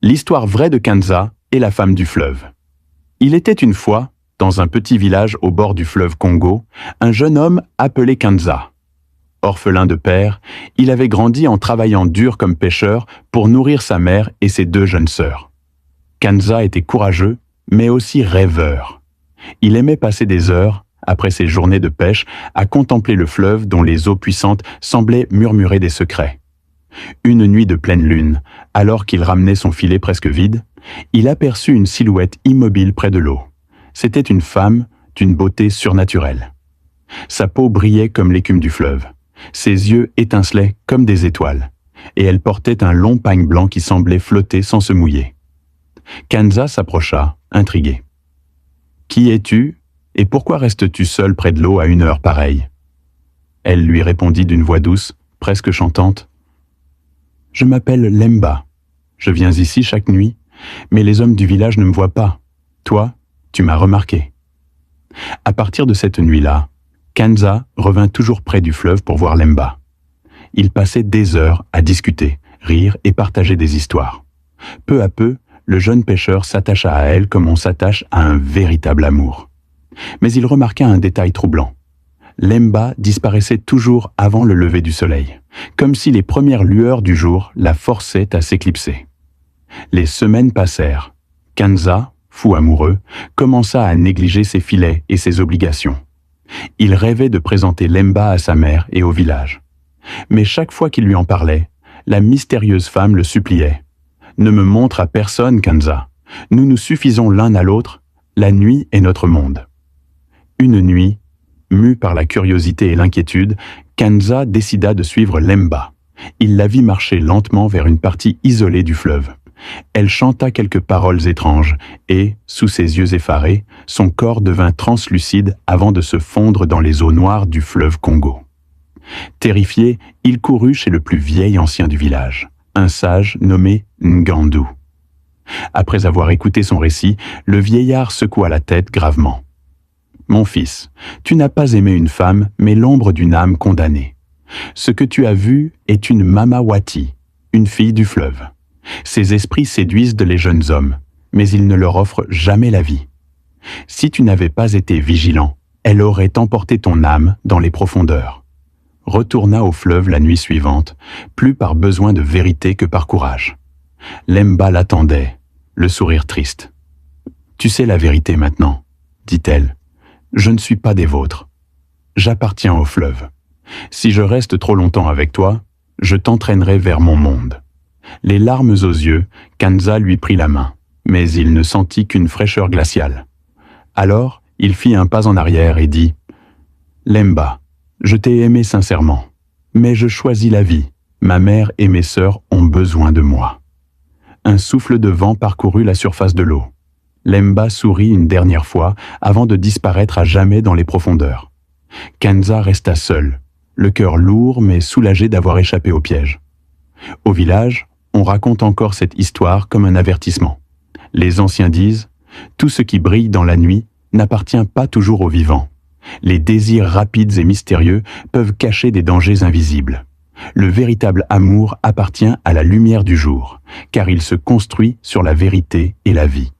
L'histoire vraie de Kanza et la femme du fleuve. Il était une fois, dans un petit village au bord du fleuve Congo, un jeune homme appelé Kanza. Orphelin de père, il avait grandi en travaillant dur comme pêcheur pour nourrir sa mère et ses deux jeunes sœurs. Kanza était courageux, mais aussi rêveur. Il aimait passer des heures, après ses journées de pêche, à contempler le fleuve dont les eaux puissantes semblaient murmurer des secrets. Une nuit de pleine lune, alors qu'il ramenait son filet presque vide, il aperçut une silhouette immobile près de l'eau. C'était une femme d'une beauté surnaturelle. Sa peau brillait comme l'écume du fleuve. Ses yeux étincelaient comme des étoiles, et elle portait un long pagne blanc qui semblait flotter sans se mouiller. Kanza s'approcha, intrigué. « Qui es-tu et pourquoi restes-tu seul près de l'eau à une heure pareille ?» Elle lui répondit d'une voix douce, presque chantante. « Je m'appelle Lemba. Je viens ici chaque nuit, mais les hommes du village ne me voient pas. Toi, tu m'as remarqué. » À partir de cette nuit-là, Kanza revint toujours près du fleuve pour voir Lemba. Ils passaient des heures à discuter, rire et partager des histoires. Peu à peu, le jeune pêcheur s'attacha à elle comme on s'attache à un véritable amour. Mais il remarqua un détail troublant. Lemba disparaissait toujours avant le lever du soleil, comme si les premières lueurs du jour la forçaient à s'éclipser. Les semaines passèrent. Kanza, fou amoureux, commença à négliger ses filets et ses obligations. Il rêvait de présenter Lemba à sa mère et au village. Mais chaque fois qu'il lui en parlait, la mystérieuse femme le suppliait. « Ne me montre à personne, Kanza. Nous nous suffisons l'un à l'autre. La nuit est notre monde. » Une nuit, mu par la curiosité et l'inquiétude, Kanza décida de suivre Lemba. Il la vit marcher lentement vers une partie isolée du fleuve. Elle chanta quelques paroles étranges et, sous ses yeux effarés, son corps devint translucide avant de se fondre dans les eaux noires du fleuve Congo. Terrifié, il courut chez le plus vieil ancien du village, un sage nommé Ngandu. Après avoir écouté son récit, le vieillard secoua la tête gravement. « Mon fils, tu n'as pas aimé une femme, mais l'ombre d'une âme condamnée. Ce que tu as vu est une Mamawati, une fille du fleuve. Ces esprits séduisent les jeunes hommes, mais ils ne leur offrent jamais la vie. Si tu n'avais pas été vigilant, elle aurait emporté ton âme dans les profondeurs. » Retourna au fleuve la nuit suivante, plus par besoin de vérité que par courage. Lemba l'attendait, le sourire triste. « Tu sais la vérité maintenant, » dit-elle. « Je ne suis pas des vôtres. J'appartiens au fleuve. Si je reste trop longtemps avec toi, je t'entraînerai vers mon monde. » Les larmes aux yeux, Kanza lui prit la main, mais il ne sentit qu'une fraîcheur glaciale. Alors, il fit un pas en arrière et dit « Lemba, je t'ai aimé sincèrement, mais je choisis la vie. Ma mère et mes sœurs ont besoin de moi. » Un souffle de vent parcourut la surface de l'eau. Lemba sourit une dernière fois avant de disparaître à jamais dans les profondeurs. Kanza resta seul, le cœur lourd mais soulagé d'avoir échappé au piège. Au village, on raconte encore cette histoire comme un avertissement. Les anciens disent « Tout ce qui brille dans la nuit n'appartient pas toujours aux vivants. Les désirs rapides et mystérieux peuvent cacher des dangers invisibles. Le véritable amour appartient à la lumière du jour, car il se construit sur la vérité et la vie. »